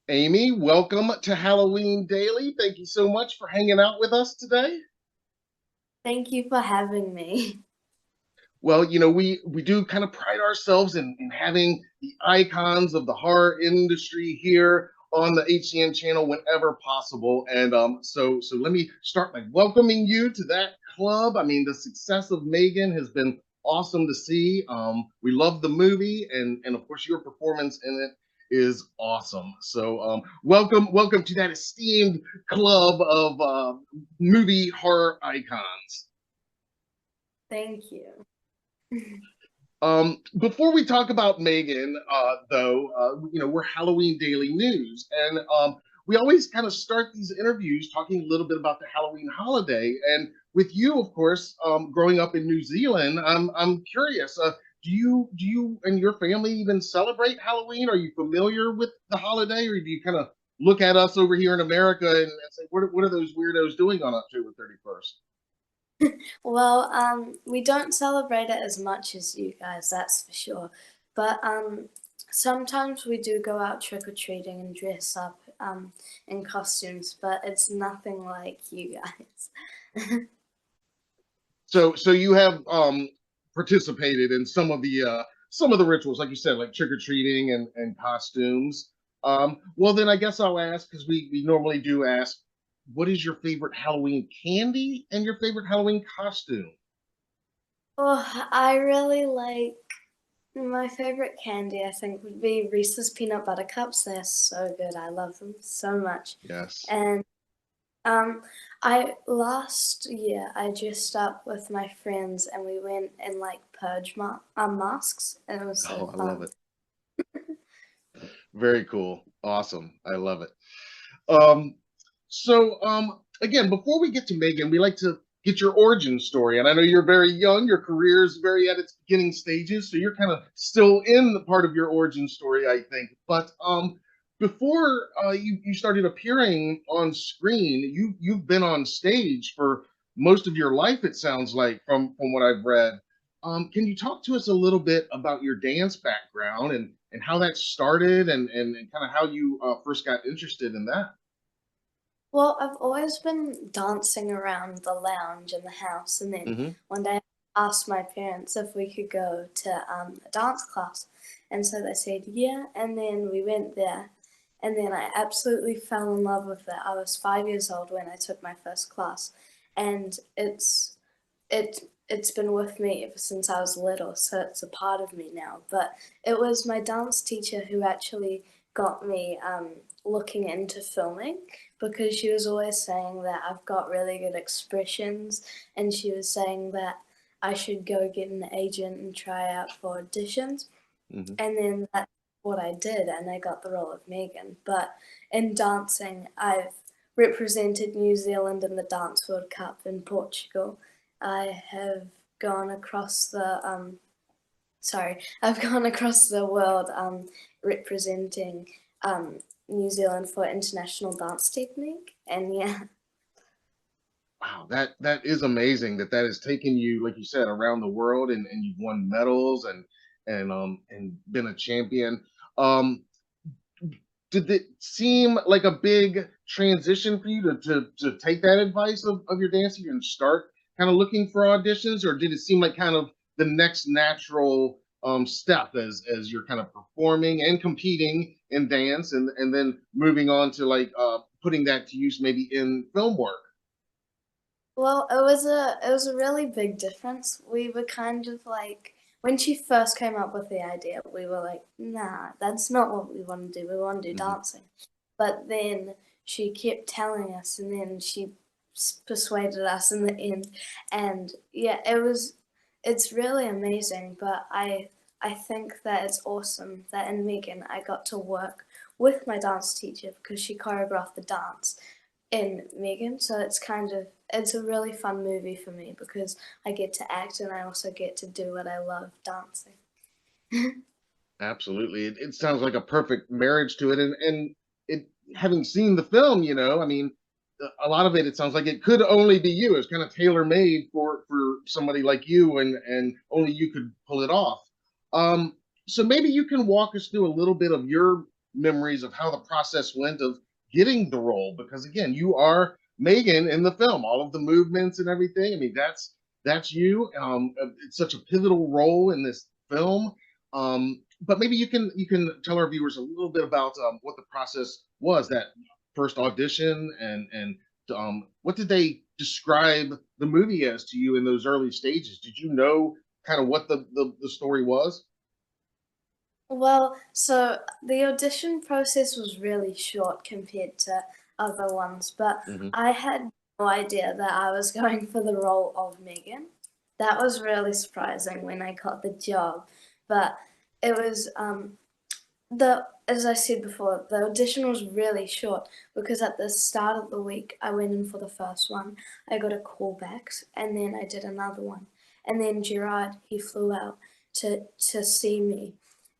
Amy, welcome to Halloween Daily. Thank you so much for hanging out with us today. Thank you for having me. Well, we do kind of pride ourselves in having the icons of the horror industry here on the HCN channel whenever possible. And so let me start by welcoming you to that club. I mean, the success of M3GAN has been awesome to see. We love the movie, and of course your performance in it is awesome. So welcome to that esteemed club of movie horror icons. Thank you. Before we talk about M3GAN, though, we're Halloween Daily News, and we always kind of start these interviews talking a little bit about the Halloween holiday. And with you, of course, growing up in New Zealand, I'm curious. Do you and your family even celebrate Halloween? Are you familiar with the holiday, or do you kind of look at us over here in America and say, what are those weirdos doing on October 31st? Well, we don't celebrate it as much as you guys, that's for sure. But sometimes we do go out trick-or-treating and dress up in costumes, but it's nothing like you guys. So you have participated in some of the rituals, like you said, like trick or treating and costumes. Well, then I guess I'll ask because we normally do ask, what is your favorite Halloween candy and your favorite Halloween costume? Oh, I really like my favorite candy, I think, would be Reese's Peanut Butter Cups. They're so good. I love them so much. Yes. And Um, I last year I dressed up with my friends and we went in like masks and it was so Oh, I love fun. it. Very cool. Awesome. I love it. Um, so again, before we get to M3GAN, we like to get your origin story. And I know you're very young, your career is very at its beginning stages, so you're kind of still in the part of your origin story, I think. But before you started appearing on screen, you've been on stage for most of your life, it sounds like, from what I've read. Can you talk to us a little bit about your dance background and how that started and kind of how you first got interested in that? Well, I've always been dancing around the lounge in the house and then Hmm. one day I asked my parents if we could go to a dance class. And so they said, yeah, and then we went there. And then I absolutely fell in love with it. I was 5 years old when I took my first class, and it's been with me ever since I was little, so it's a part of me now. But it was my dance teacher who actually got me looking into filming because she was always saying that I've got really good expressions, and she was saying that I should go get an agent and try out for auditions. Hmm. And then that's what I did, and I got the role of M3GAN. But in dancing, I've represented New Zealand in the Dance World Cup in Portugal. I have gone across the I've gone across the world representing New Zealand for international dance technique, and yeah. Wow, that is amazing that has taken you, like you said, around the world and you've won medals and been a champion. Um, did it seem like a big transition for you to take that advice of your dancing and start kind of looking for auditions, or did it seem like kind of the next natural step as you're kind of performing and competing in dance and then moving on to like putting that to use maybe in film work? Well, it was a really big difference. We were kind of like when she first came up with the idea, we were like, nah, that's not what we want to do. We want to do Hmm. dancing. But then she kept telling us, and then she persuaded us in the end. And yeah, it's really amazing. But I think that it's awesome that in M3GAN I got to work with my dance teacher because she choreographed the dance in M3GAN, so it's a really fun movie for me because I get to act and I also get to do what I love, dancing. Absolutely. It sounds like a perfect marriage to it. And it having seen the film, I mean, a lot of it, it sounds like it could only be you. It's kind of tailor made for somebody like you, and only you could pull it off. Um, so maybe you can walk us through a little bit of your memories of how the process went of getting the role, because again, you are M3GAN in the film, all of the movements and everything. I mean, that's you. It's such a pivotal role in this film. But maybe you can tell our viewers a little bit about what the process was, that first audition, and what did they describe the movie as to you in those early stages? Did you know kind of what the story was? Well, so the audition process was really short compared to other ones, but Hmm. I had no idea that I was going for the role of M3GAN. That was really surprising when I got the job, but it was the as I said before, the audition was really short because at the start of the week I went in for the first one, I got a call back, and then I did another one, and then Gerard, he flew out to see me,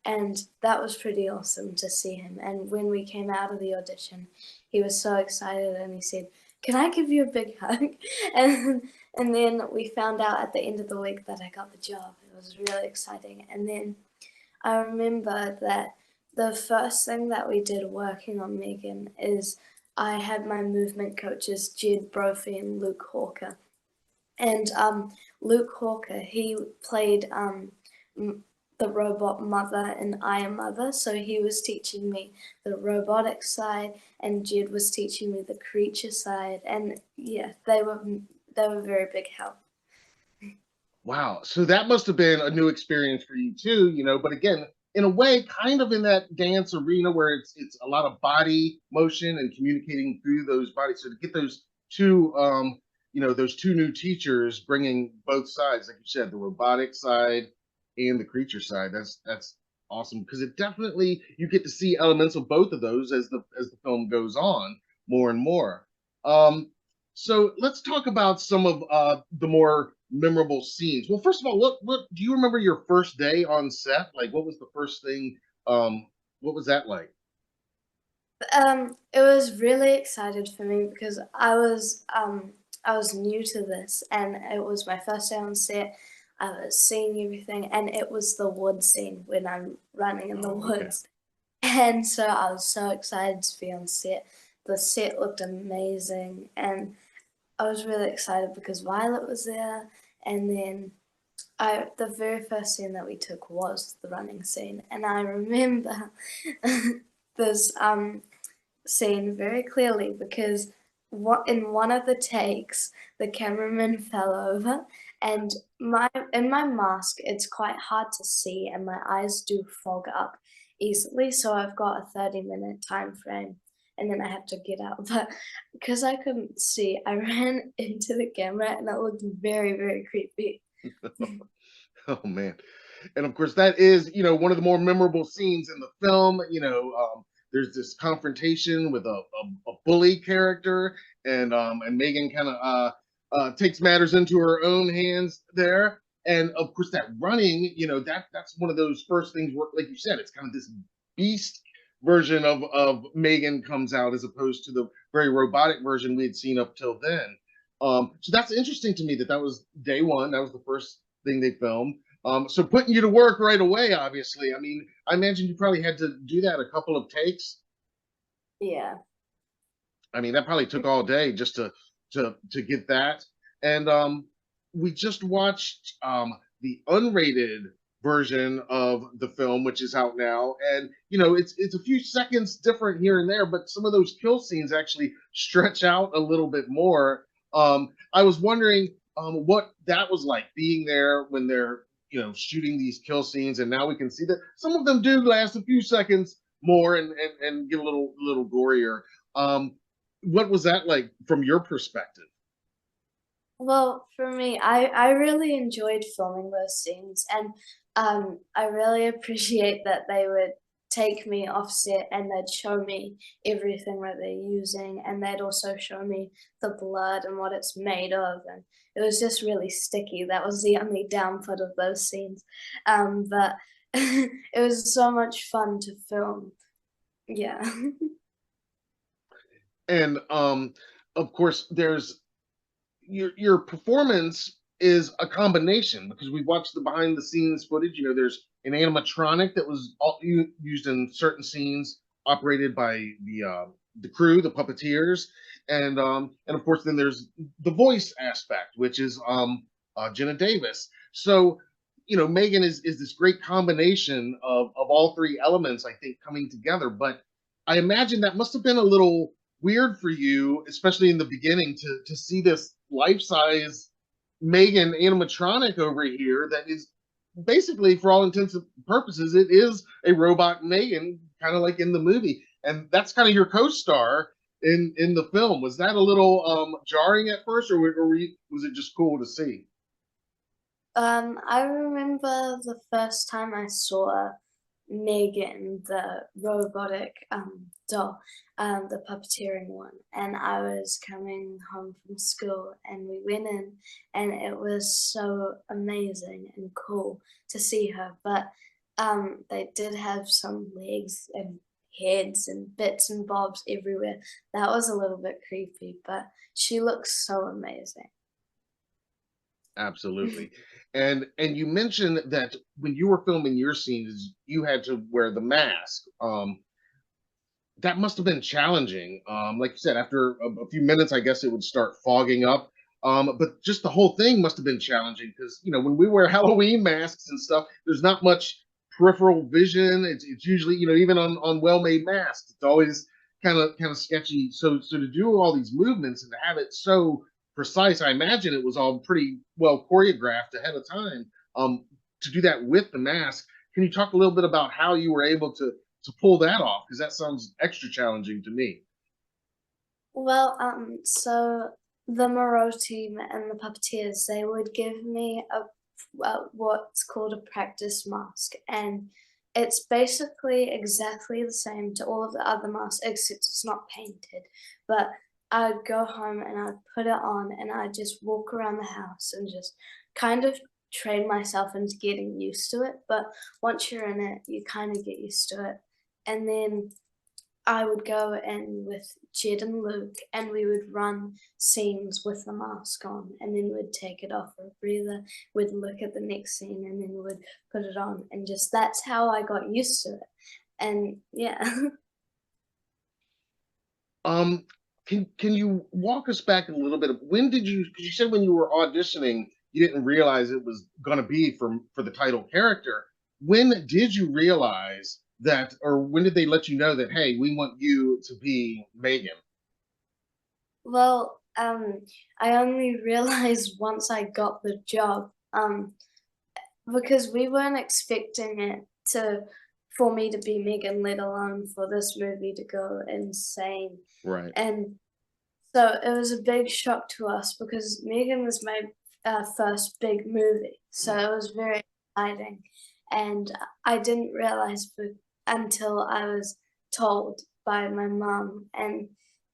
and that was pretty awesome to see him. And when we came out of the audition, he was so excited and he said, "Can I give you a big hug?" And then we found out at the end of the week that I got the job. It was really exciting. And then I remember that the first thing that we did working on M3GAN is I had my movement coaches, Jed Brophy and Luke Hawker. And Luke Hawker, he played the robot mother in I Am Mother. So he was teaching me the robotic side, and Jed was teaching me the creature side. And yeah, they were very big help. Wow. So that must have been a new experience for you too, but again, in a way, kind of in that dance arena where it's a lot of body motion and communicating through those bodies. So to get those two those two new teachers bringing both sides, like you said, the robotic side and the creature side, that's awesome, because it definitely, you get to see elements of both of those as the film goes on more and more. Um, so let's talk about some of the more memorable scenes. Well, first of all, what do you remember your first day on set? Like, what was the first thing? What was that like? It was really excited for me because I was new to this, and it was my first day on set. I was seeing everything, and it was the wood scene when I'm running in the Oh, okay. woods. And so I was so excited to be on set. The set looked amazing, and I was really excited because Violet was there. And then the very first scene that we took was the running scene, and I remember this scene very clearly because in one of the takes the cameraman fell over, and my in my mask it's quite hard to see and my eyes do fog up easily, so I've got a 30-minute time frame and then I have to get out. But because I couldn't see, I ran into the camera and that looked very, very creepy. Oh man. And of course, that is, one of the more memorable scenes in the film. There's this confrontation with a bully character, and M3GAN kind of takes matters into her own hands there. And of course, that running, that's one of those first things where, like you said, it's kind of this beast version of M3GAN comes out, as opposed to the very robotic version we had seen up till then. So that's interesting to me that was day one. That was the first thing they filmed. So putting you to work right away, obviously. I mean, I imagine you probably had to do that a couple of takes. Yeah. I mean, that probably took all day just to get that. And we just watched the unrated version of the film, which is out now. And it's a few seconds different here and there, but some of those kill scenes actually stretch out a little bit more. I was wondering what that was like, being there when they're shooting these kill scenes, and now we can see that some of them do last a few seconds more, and get a little gorier. Um, what was that like from your perspective? Well, for me, I really enjoyed filming those scenes, and I really appreciate that they would take me off set and they'd show me everything that they're using, and they'd also show me the blood and what it's made of, and it was just really sticky. That was the only downput of those scenes, but it was so much fun to film. Yeah. And of course, there's your performance is a combination, because we watched the behind the scenes footage. There's an animatronic that was used in certain scenes, operated by the crew, the puppeteers, and of course then there's the voice aspect, which is Jenna Davis. So Megan is this great combination of all three elements, I think, coming together. But I imagine that must have been a little weird for you, especially in the beginning, to see this life size Megan animatronic over here that is basically, for all intents and purposes, it is a robot Megan, kind of like in the movie, and that's kind of your co-star in the film. Was that a little jarring at first, was it just cool to see? I remember the first time I saw Megan, the robotic doll, the puppeteering one, and I was coming home from school, and we went in, and it was so amazing and cool to see her. But they did have some legs and heads and bits and bobs everywhere. That was a little bit creepy, but she looks so amazing. Absolutely. And you mentioned that when you were filming your scenes, you had to wear the mask. That must have been challenging. Like you said, after a few minutes, I guess it would start fogging up. But just the whole thing must have been challenging because when we wear Halloween masks and stuff, there's not much peripheral vision. It's usually even on well-made masks, it's always kind of sketchy. So to do all these movements and to have it so precise, I imagine it was all pretty well choreographed ahead of time. To do that with the mask, can you talk a little bit about how you were able to pull that off? Because that sounds extra challenging to me. Well, so the Moreau team and the puppeteers, they would give me what's called a practice mask, and it's basically exactly the same to all of the other masks, except it's not painted. But I'd go home and I'd put it on, and I'd just walk around the house and just kind of train myself into getting used to it. But once you're in it, you kind of get used to it. And then I would go in with Jed and Luke, and we would run scenes with the mask on, and then we'd take it off for a breather. We'd look at the next scene, and then we'd put it on, and just that's how I got used to it. And yeah. Um, can you walk us back a little bit? When did you? Because you said when you were auditioning, you didn't realize it was going to be for the title character. When did you realize that, or when did they let you know that, hey, we want you to be Megan? Well, I only realized once I got the job, because we weren't expecting it to for me to be Megan, let alone for this movie to go insane. Right. And so it was a big shock to us because Megan was my first big movie, so it was very exciting. And I didn't realize until I was told by my mom, and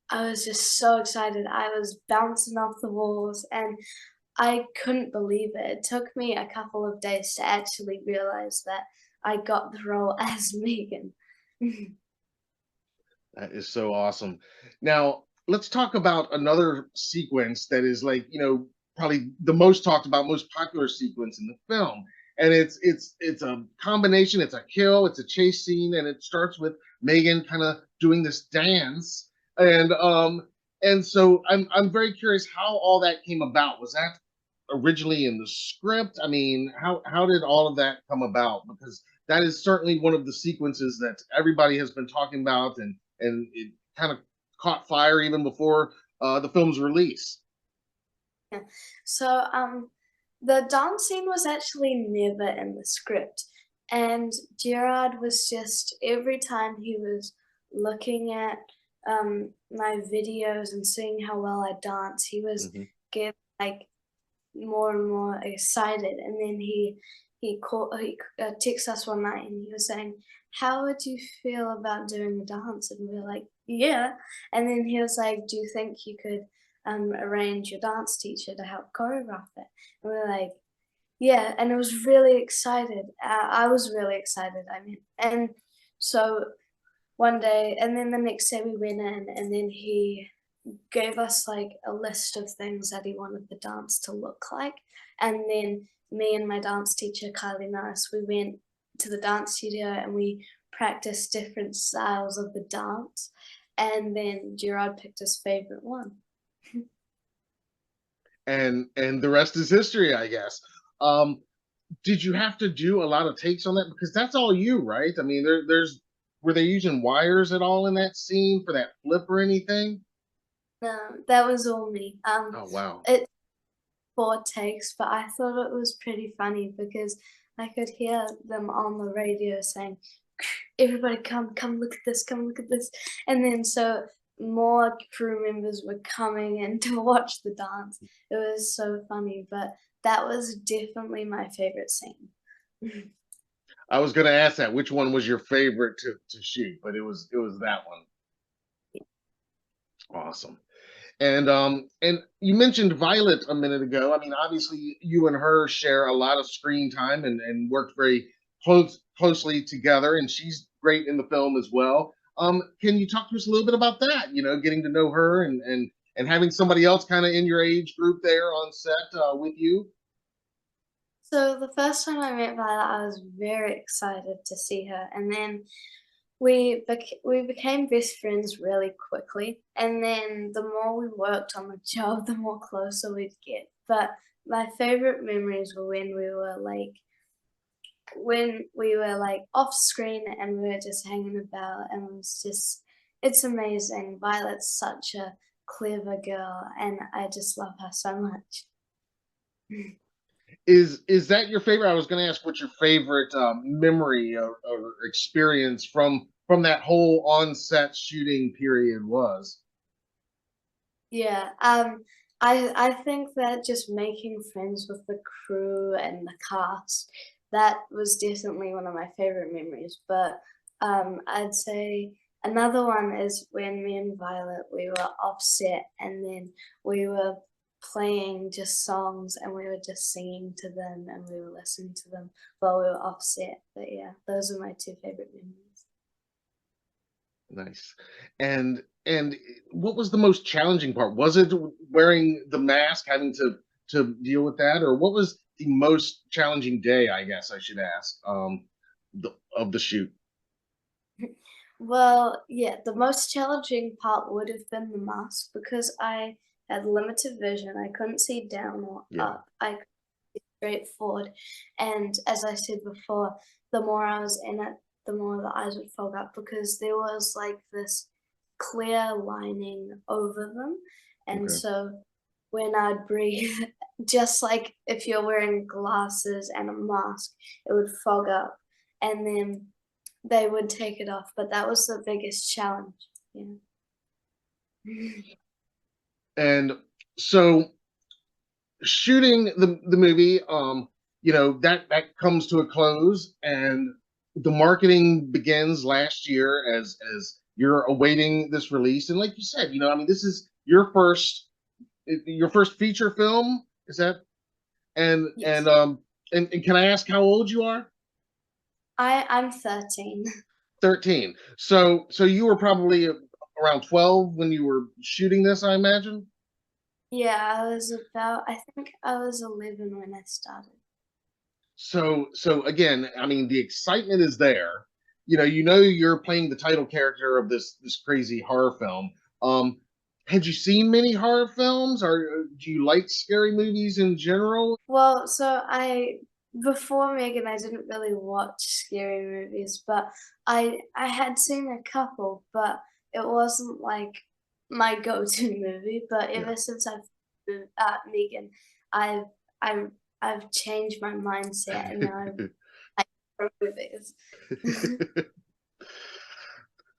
I was just so excited. I was bouncing off the walls, and I couldn't believe it. It took me a couple of days to actually realize that I got the role as Megan. That is so awesome. Now, let's talk about another sequence that is like, probably the most talked about, most popular sequence in the film. And it's a combination, it's a kill, it's a chase scene, and it starts with Megan kind of doing this dance. And so I'm very curious how all that came about. Was that originally in the script? I mean, how did all of that come about? Because that is certainly one of the sequences that everybody has been talking about, and it kind of caught fire even before the film's release. Yeah. So, the dance scene was actually never in the script, and Gerard was just every time he was looking at my videos and seeing how well I dance, he was Mhm. getting like more and more excited. And then he texted us one night, and he was saying, "How would you feel about doing a dance?" And we were like, "Yeah." And then he was like, "Do you think you could arrange your dance teacher to help choreograph it?" And we were like, "Yeah." And it was really excited. I was really excited. I mean, and so one day, and then the next day we went in, and then he gave us like a list of things that he wanted the dance to look like. And then me and my dance teacher, Kylie Norris, we went to the dance studio and we practice different styles of the dance, and then Gerard picked his favorite one. And the rest is history, I guess. Um, did you have to do a lot of takes on that? Because that's all you, right? I mean, there's were they using wires at all in that scene for that flip or anything? No, that was all me. Oh wow. It 4 takes, but I thought it was pretty funny because I could hear them on the radio saying, "Everybody come look at this, come look at this." And then so more crew members were coming in to watch the dance. It was so funny, but that was definitely my favorite scene. I was going to ask that which one was your favorite to shoot, but it was that one. Awesome. And you mentioned Violet a minute ago. I mean, obviously you and her share a lot of screen time and worked very closely together, and she's great in the film as well. Can you talk to us a little bit about that? You know, getting to know her and having somebody else kind of in your age group there on set with you. So the first time I met Violet, I was very excited to see her, and then we became best friends really quickly. And then the more we worked on the job, the more closer we'd get. But my favorite memories were when we were like off screen and we were just hanging about, and it was just it's amazing. Violet's such a clever girl, and I just love her so much. Is that your favorite? I was going to ask what your favorite memory or experience from that whole on-set shooting period was. Yeah, I think that just making friends with the crew and the cast, that was definitely one of my favorite memories. But I'd say another one is when me and Violet we were offset, and then we were playing just songs and we were just singing to them and we were listening to them while we were offset. But yeah, those are my two favorite memories. Nice. And what was the most challenging part? Was it wearing the mask, having to deal with that, or what was the most challenging day? I guess I should ask. Of the shoot. Well, yeah, the most challenging part would have been the mask because I had limited vision. I couldn't see down or Yeah. up. I could see straight forward. And as I said before, the more I was in it, the more the eyes would fog up because there was like this clear lining over them. And Okay. so when I'd breathe, just like if you're wearing glasses and a mask, it would fog up. And then they would take it off, but that was the biggest challenge, yeah. And so shooting the movie, that comes to a close, and the marketing begins last year as you're awaiting this release. And like you said, I mean, this is your first feature film. Is that and and Yes. um and can I ask how old you are? I'm 13. 13. So you were probably around 12 when you were shooting this, I imagine. Yeah, I think I was 11 when I started. So again, I mean, the excitement is there. You know you're playing the title character of this crazy horror film. Um, had you seen many horror films, or do you like scary movies in general? Well, so before Megan, I didn't really watch scary movies, but I had seen a couple, but it wasn't like my go-to movie. But Yeah. ever since I've Megan, I've I've I've changed my mindset, and now I like horror movies.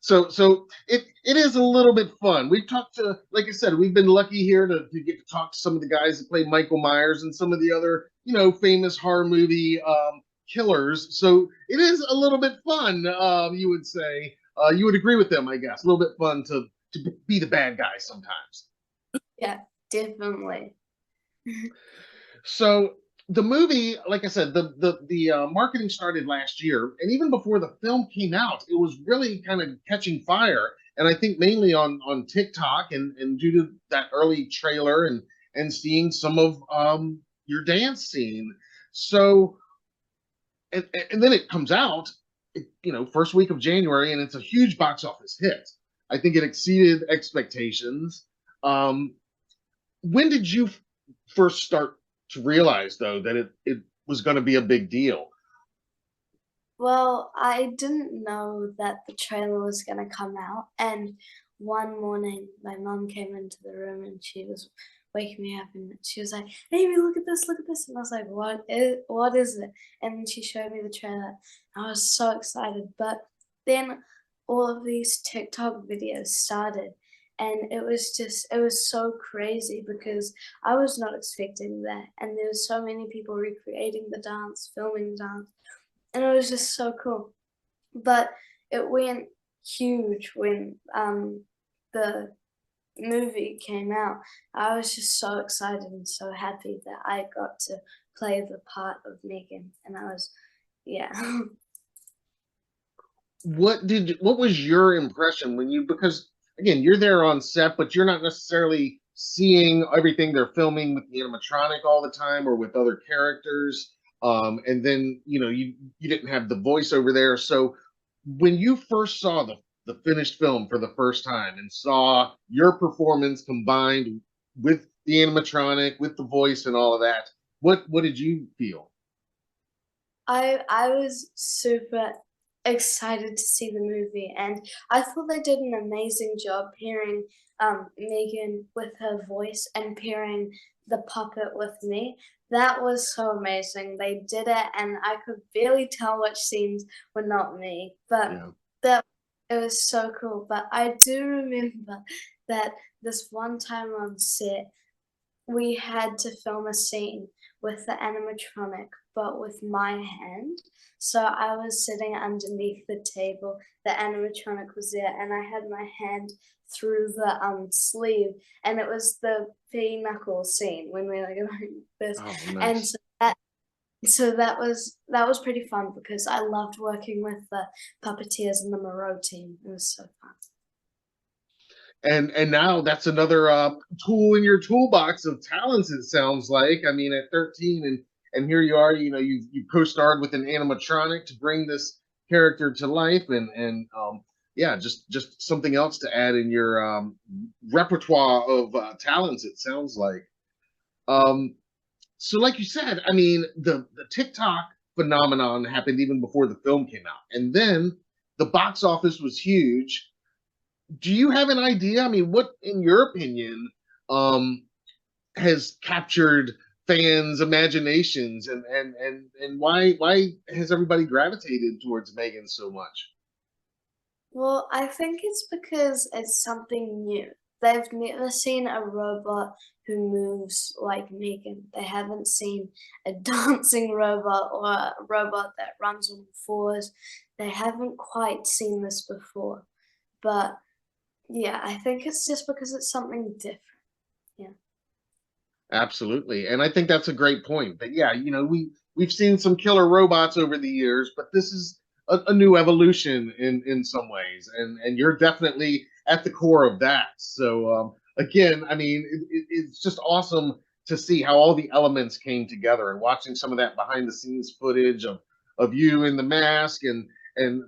So it is a little bit fun. We've talked to, like I said, we've been lucky here to get to talk to some of the guys that play Michael Myers and some of the other famous horror movie killers. So it is a little bit fun. You would say you would agree with them, I guess. A little bit fun to be the bad guy sometimes. Yeah, definitely. So the movie, like I said, the marketing started last year, and even before the film came out, it was really kind of catching fire. And I think mainly on TikTok and due to that early trailer and seeing some of your dance scene. So and then it comes out, first week of January, and it's a huge box office hit. I think it exceeded expectations. Um, when did you first start to realize, though, that it was going to be a big deal? Well, I didn't know that the trailer was gonna come out, and one morning my mom came into the room and she was waking me up and she was like, "Amy, look at this," and I was like, what is it?" And she showed me the trailer. I was so excited, but then all of these TikTok videos started, and it was so crazy because I was not expecting that, and there was so many people recreating the dance, filming the dance, and it was just so cool. But it went huge when the movie came out. I was just so excited and so happy that I got to play the part of Megan, and I was, yeah. What was your impression when you, because again, you're there on set, but you're not necessarily seeing everything they're filming with the animatronic all the time or with other characters. And then you didn't have the voiceover there. So when you first saw the finished film for the first time and saw your performance combined with the animatronic, with the voice and all of that, what did you feel? I was super excited to see the movie, and I thought they did an amazing job pairing Megan with her voice and pairing the puppet with me. That was so amazing. They did it, and I could barely tell which scenes were not me, but Yeah. that it was so cool. But I do remember that this one time on set, we had to film a scene with the animatronic, but with my hand. So I was sitting underneath the table, the animatronic was there, and I had my hand through the sleeve, and it was the pinochle scene when we were going this. Oh, And nice. that was pretty fun because I loved working with the puppeteers and the Moreau team. It was so fun. And now that's another tool in your toolbox of talents. It sounds like. I mean, at 13, and here you are. You co-starred with an animatronic to bring this character to life, and yeah, just something else to add in your repertoire of talents. It sounds like. Um, so, like you said, I mean, the TikTok phenomenon happened even before the film came out, and then the box office was huge. Do you have an idea? I mean, what, in your opinion, um, has captured fans' imaginations, and why has everybody gravitated towards Megan so much? Well, I think it's because it's something new. They've never seen a robot who moves like Megan. They haven't seen a dancing robot or a robot that runs on fours. They haven't quite seen this before. But yeah, I think it's just because it's something different. Yeah. Absolutely, and I think that's a great point. But yeah, we've seen some killer robots over the years, but this is a new evolution in some ways, and you're definitely at the core of that. So again, I mean, it's just awesome to see how all the elements came together, and watching some of that behind the scenes footage of you in the mask and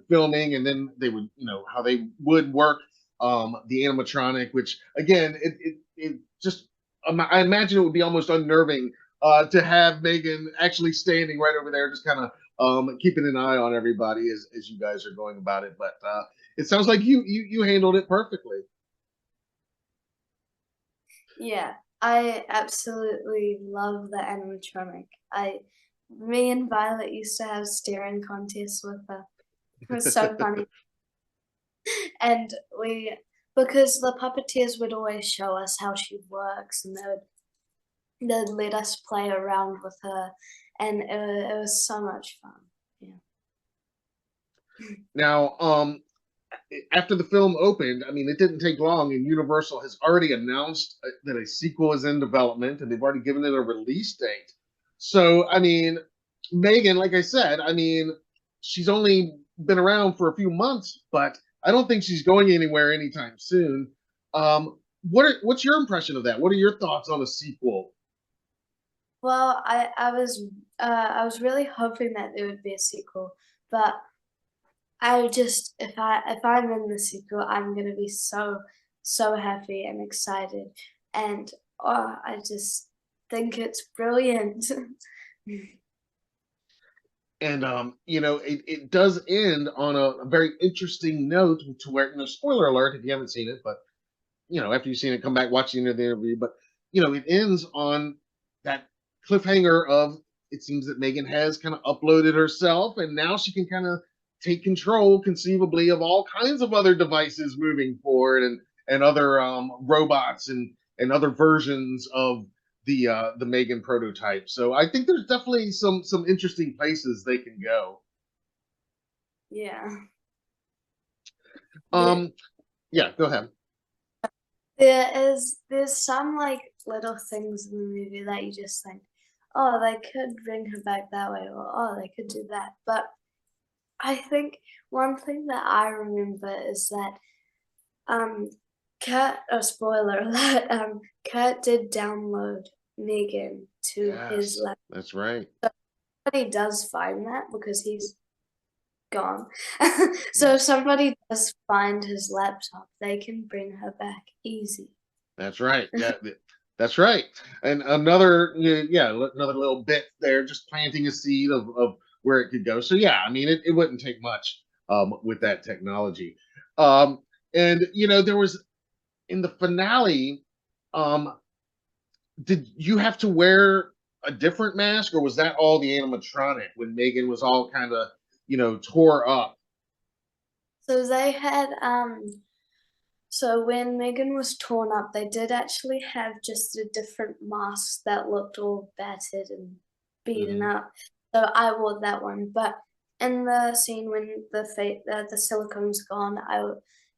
filming, and then they would, how they would work the animatronic, which again, it just, I imagine it would be almost unnerving to have Megan actually standing right over there, just kind of keeping an eye on everybody as you guys are going about it. But it sounds like you handled it perfectly. Yeah, I absolutely love the animatronic. Me and Violet used to have staring contests with her. It was so funny. And because the puppeteers would always show us how she works, and they'd let us play around with her, and it was so much fun. Yeah. Now, after the film opened, I mean, it didn't take long, and Universal has already announced that a sequel is in development, and they've already given it a release date. So, I mean, Megan, like I said, I mean, she's only been around for a few months, but I don't think she's going anywhere anytime soon. What's your impression of that? What are your thoughts on a sequel? Well, I was really hoping that there would be a sequel, but I just if I'm in the sequel, I'm gonna be so happy and excited, and oh, I just think it's brilliant. And it does end on a very interesting note to where, spoiler alert if you haven't seen it, but after you've seen it, come back, watch the end of the interview. But it ends on that cliffhanger of, it seems that M3GAN has kind of uploaded herself, and now she can kind of take control, conceivably, of all kinds of other devices moving forward, and other robots and other versions of the M3GAN prototype. So I think there's definitely some interesting places they can go. Yeah. The, Um, yeah, go ahead. there's some like little things in the movie that you just think, oh, they could bring her back that way, or oh, they could do that. But I think one thing that I remember is that um Kurt, a spoiler alert, Kurt did download M3GAN to his Yes, laptop. that's right. But he does find that because he's gone. So if Yes. somebody does find his laptop, they can bring her back easy. That's right. Yeah, that's right. And another, yeah, another little bit there, just planting a seed of where it could go. So yeah, I mean, it wouldn't take much with that technology. Um, and there was, in the finale, um, did you have to wear a different mask, or was that all the animatronic when M3GAN was all kind of tore up? So they had so when M3GAN was torn up, they did actually have just a different mask that looked all battered and beaten Hmm. up. So I wore that one. But in the scene when the silicone's gone,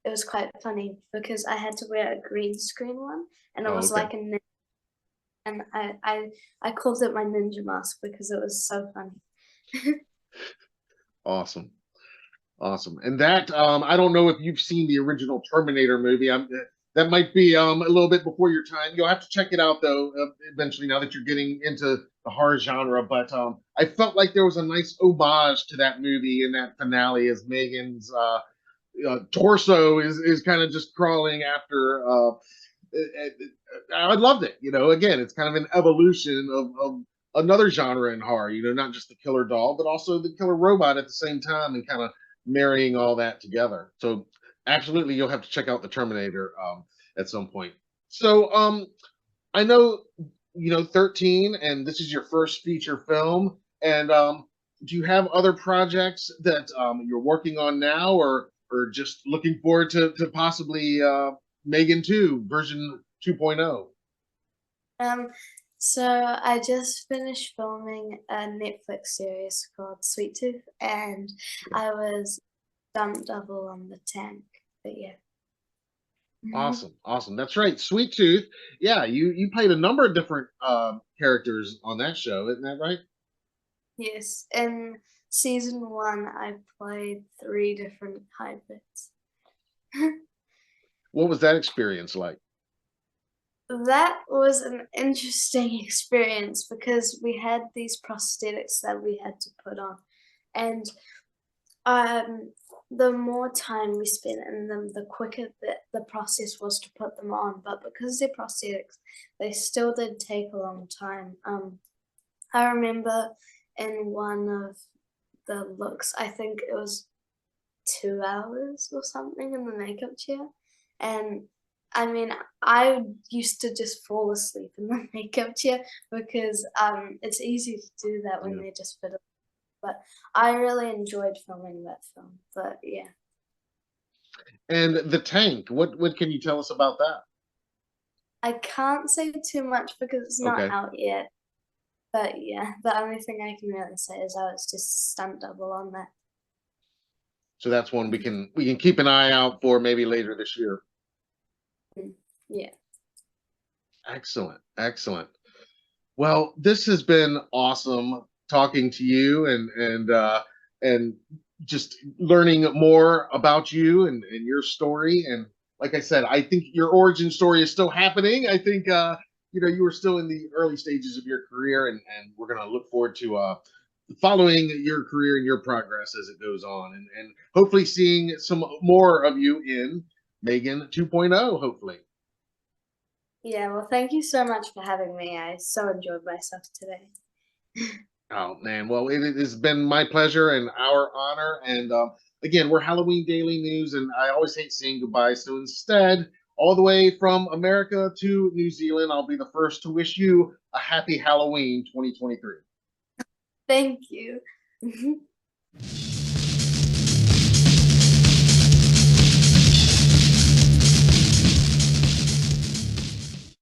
it was quite funny because I had to wear a green screen one, and it Oh, was okay. like a and I called it my ninja mask because it was so funny. Awesome. Awesome. And that, I don't know if you've seen the original Terminator movie. That might be a little bit before your time. You'll have to check it out though, eventually, now that you're getting into the horror genre. But I felt like there was a nice homage to that movie in that finale, as M3GAN's torso is kind of just crawling after. I loved it. Again, it's kind of an evolution of another genre in horror. Not just the killer doll, but also the killer robot at the same time, and kind of marrying all that together. So absolutely, you'll have to check out the Terminator at some point. So I know 13, and this is your first feature film. And do you have other projects that you're working on now, or just looking forward to possibly M3GAN 2 version 2.0? Um, so I just finished filming a Netflix series called Sweet Tooth, and I was stunt double on the tank. But yeah. Awesome, awesome. That's right, Sweet Tooth. Yeah, you played a number of different characters on that show, isn't that right? Yes, in season one, I played three different hybrids. What was that experience like? That was an interesting experience because we had these prosthetics that we had to put on, and um, the more time we spent in them, the quicker the process was to put them on. But because they're prosthetics, they still did take a long time. I remember in one of the looks, I think it was 2 hours or something in the makeup chair. And I mean, I used to just fall asleep in the makeup chair because it's easy to do that when Yeah. they just fit. But I really enjoyed filming that film. But yeah, And the tank, what can you tell us about that? I can't say too much because it's not Okay. out yet. But yeah, the only thing I can really say is I was just stunt double on that. So that's one we can keep an eye out for, maybe later this year. Mm, yeah. Excellent. Excellent. Well, this has been awesome talking to you, and just learning more about you and your story. And like I said, I think your origin story is still happening. I think you were still in the early stages of your career, and we're gonna look forward to following your career and your progress as it goes on, and hopefully seeing some more of you in M3GAN 2.0, hopefully. Yeah, well, thank you so much for having me. I so enjoyed myself today. Oh man, well it has been my pleasure and our honor. And again, we're Halloween Daily News, and I always hate saying goodbye. So instead, all the way from America to New Zealand, I'll be the first to wish you a happy Halloween 2023. Thank you.